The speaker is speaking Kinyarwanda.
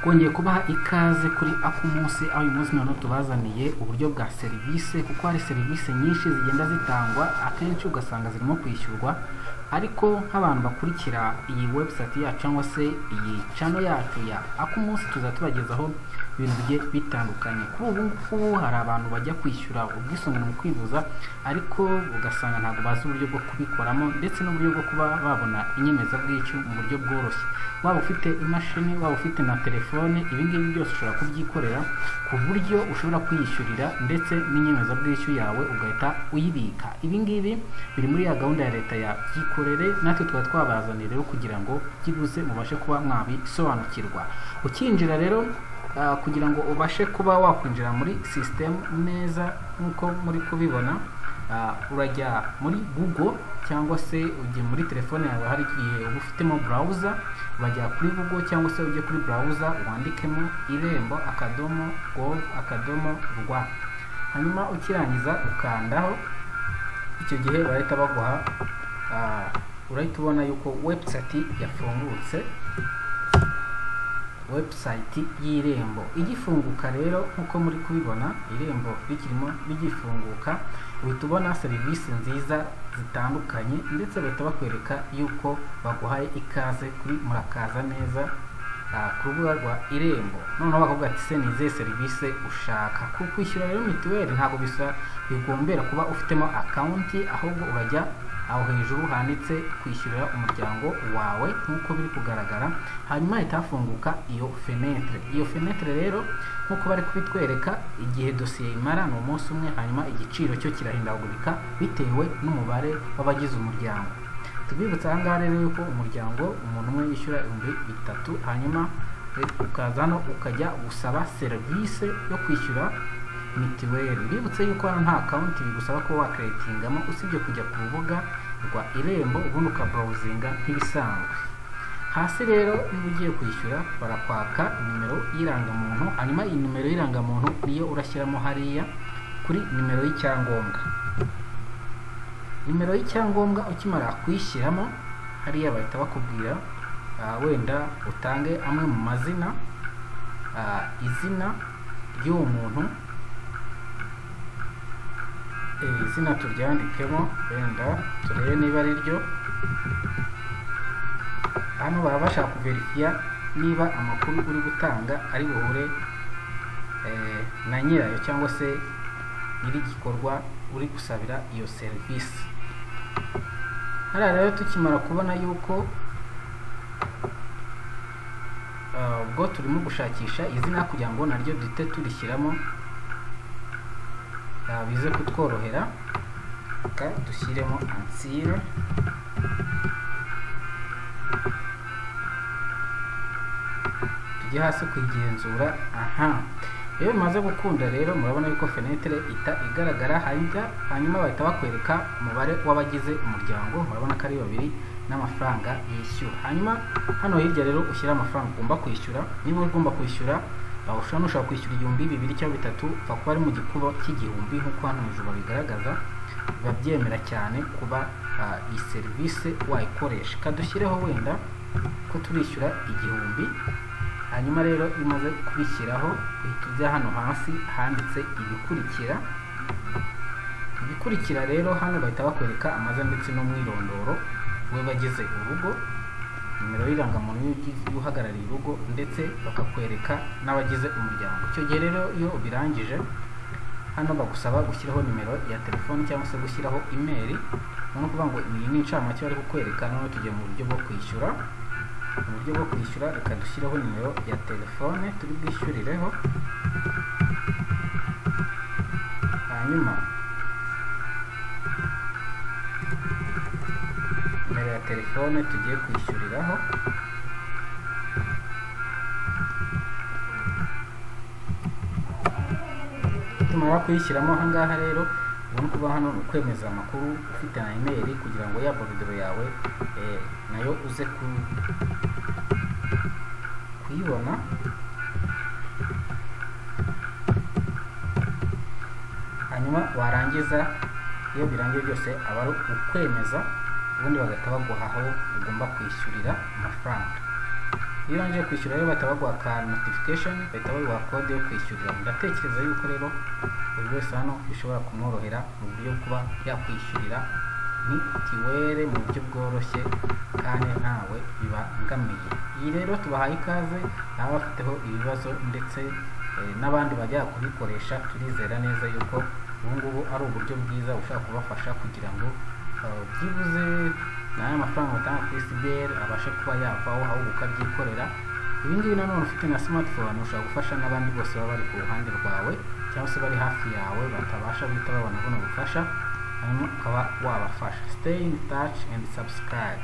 twongeye kubaha ikaze kuri Akumunsi, aho uyu munsi none tubazaniye uburyo bwa serivisi, kuko hari serivisi nyinshi zigenda zitangwa akenshi ugasanga zirimo kwishyurwa, ariko nk'abantu bakurikira iyi website yacu cyangwa se iyi channel yacu ya Akumunsi tuzatubagezaho ibintu bigiye bitandukanye. Kuri ubu ngubu hari abantu bajya kwishyura ubwisungane mu kwivuza, ariko ugasanga ntabwo bazi uburyo bwo kubikoramo ndetse n'uburyo bwo kuba babona inyemezabwishyu mu buryo bworoshye. Waba ufite imashini, waba ufite na telefone, ibingibi byose ushobora kubyikorera ku buryo ushobora kwiyishyurira ndetse n'inyemezabwishyu yawe ugahita uyibika. Ibingibi biri muri ya gahunda ya leta ya byikorere, natwe tuba twabazaniye rero kugira ngo byibuze mubashe kuba mwabisobanukirwa. Ukinjira rero kugira ngo ubashe kuba wakwinjira muri system neza nkuko muri kubibona, urajya muri Google cyangwa se ujye muri telefone yawe, hari igihe uba ufitemo browser, bajya kuri Google cyangwa se ujye kuri browser wandikemo irembo.gov.rw, hanyuma ukirangiza ukandaho, icyo gihe bahita baguha urahita ubona yuko website yafungutse, website y'Irembo. Igifunguka rero nkuko muri kubibona, Irembo bikirimo bigifunguka, uhita ubona serivisi nziza zitandukanye ndetse bahita bakwereka yuko baguhaye ikaze kuri murakaza neza ku rubuga rwa Irembo. Noneho bakubwira ati se nize serivisi ushaka. Kwishyura rero mituweli ntabwo bigombera kuba ufitemo account, ahubwo urajya aho hejuru handitse kwishyurira umuryango wawe nkuko biri kugaragara, hanyuma hahita hafunguka iyo fenetre. Iyo fenetre rero nkuko bari kubitwereka, igihe dosiye imara ni umunsi umwe, hanyuma igiciro cyo kirahindagurika bitewe n'umubare w'abagize umuryango. Tubibutsa aha ngaha rero yuko umuryango umuntu umwe yishyura 3,000, hanyuma ukaza hano ukajya gusaba serivisi yo kwishyura mituweli. Bibutse yuko hano nta account bigusaba ko wakreatingamo, usibye kujya ku rubuga rwa Irembo ubundi ukabrowsinga nk'ibisanzwe. Hasi rero niba ugiye kwishyura barakwaka nimero y'irangamuntu, hanyuma iyi nimero y'irangamuntu niyo urashyiramo hariya kuri nimero y'icyangombwa. Nimero y'icyangombwa ukimara kuyishyiramo hariya bahita bakubwira wenda utange amwe mu mazina, izina ry'uwo muntu, izina turyandikemo, wenda turebe niba ari ryo. Hano baba bashaka kuverifiya niba amakuru uri gutanga ari buhure na nyirayo cyangwa se nyiri gikorwa uri gusabira iyo serivisi. Hariya rero tukimara kubona yuko ubwo turimo gushakisha izina kugira ngo naryo duhite turishyiramo bize kutworohera, dushyiremo Ansire. Tujye hasi kwigenzura. Iyo bimaze gukunda rero murabona yuko fenetre igaragara, hanyuma bahita bakwereka umubare w'abagize umuryango, murabona ko ari 2 n'amafaranga yishyura. Hanyuma hano hirya rero ushyira amafaranga ugomba kwishyura. Niba ugomba kwishyura ushobora kwishyura 2,000 cyangwa 3,000, upfa kuba ari mu gikubo cy'igihumbi nkuko hano hejuru bigaragaza. Biba byemera cyane kuba iyi serivisi wayikoresha. Kadushyireho wenda ko turishyura 1,000, hanyuma rero imaze kubishyiraho uhita ujya hano hasi handitse ibikurikira rero hano bahita bakwereka amazina ndetse n'umwirondoro w'abagize urugo, nimero y'irangamuntu y'uhagarariye urugo, ndetse bakakwereka n'abagize umuryango. Icyo gihe rero iyo ubirangije hano bagusaba gushyiraho nimero ya telefone cyangwa se gushyiraho email. Ni ukuvuga ngo iyi ni incamake bari kukwereka. Noneho tujya mu buryo bwo kwishyura. Mu buryo bwo kwishyura reka dushyireho nimero ya telefone turi bwishyurireho, hanyuma nimero ya telefone tugiye kwishyuriraho, tumara kuyishyiramo aha ngaha rero ubona kuba hano ukwemeza amakuru ufite na email kugira ngo ya bordereau yawe nayo uze kuyibona. Hanyuma warangiza, iyo birangiye byose aba ari ukwemeza, ubundi bagahita baguha aho ugomba kwishyurira amafaranga. iyo urangije kwishyura rero bahita baguha ka notification, bahita baguha code yo kwishyurira. Ndatekereza yuko rero buri wese hano bishobora kumworohera mu buryo kuba yakwishyurira mitiwere mu buryo bworoshye kandi ntawe bibangamiye. Iyi rero tubahaye ikaze naba bafiteho ibibazo ndetse n'abandi bajya kubikoresha. Turizera neza yuko ubu ngubu ari uburyo bwiza bushobora kubafasha kugira ngo byibuze n'aya mafaranga batanga kuri CBR abashe kuba yavaho ahubwo ukabyikorera. Ibi ngibi nanone ufite na smartphone ushobora gufasha n'abandi bose baba bari ku ruhande rwawe cyangwa se bari hafi yawe batabasha guhita babona buno bufasha, hanyuma ukaba wabafasha. Stay in touch and subscribe.